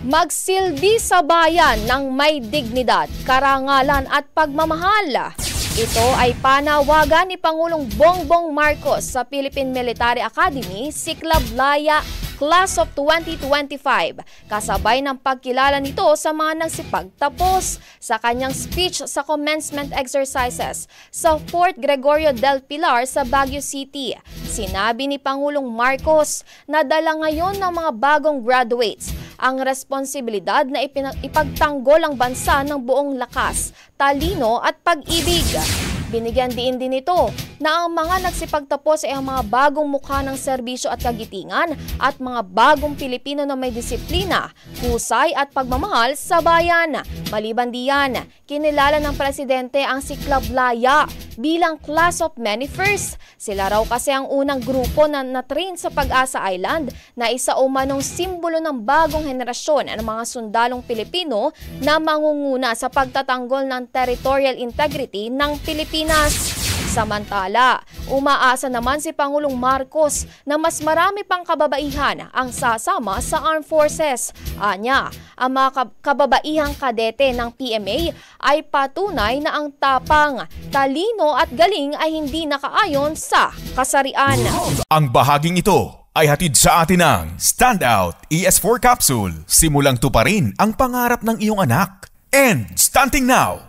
Magsilbi sa bayan ng may dignidad, karangalan at pagmamahal. Ito ay panawagan ni Pangulong Bongbong Marcos sa Philippine Military Academy, Siklab Laya Class of 2025, kasabay ng pagkilala nito sa mga nagsipagtapos sa kanyang speech sa commencement exercises sa Fort Gregorio del Pilar sa Baguio City. Sinabi ni Pangulong Marcos na dala ngayon ng mga bagong graduates ang responsibilidad na ipagtanggol ang bansa ng buong lakas, talino at pag-ibig. Binigyan din ito na ang mga nagsipagtapos ay ang mga bagong mukha ng serbisyo at kagitingan at mga bagong Pilipino na may disiplina, husay at pagmamahal sa bayan. Maliban diyan, kinilala ng Presidente ang Siklab Laya bilang class of many firsts. Sila raw kasi ang unang grupo na na-train sa Pag-asa Island na isa umanong simbolo ng bagong henerasyon ng mga sundalong Pilipino na mangunguna sa pagtatanggol ng territorial integrity ng Pilipinas. Samantala, umaasa naman si Pangulong Marcos na mas marami pang kababaihan ang sasama sa Armed Forces. Anya, ang mga kababaihang kadete ng PMA ay patunay na ang tapang, talino at galing ay hindi nakaayon sa kasarian. Ang bahaging ito ay hatid sa atin ng Standout ES4 Capsule. Simulang tuparin ang pangarap ng iyong anak. And starting now!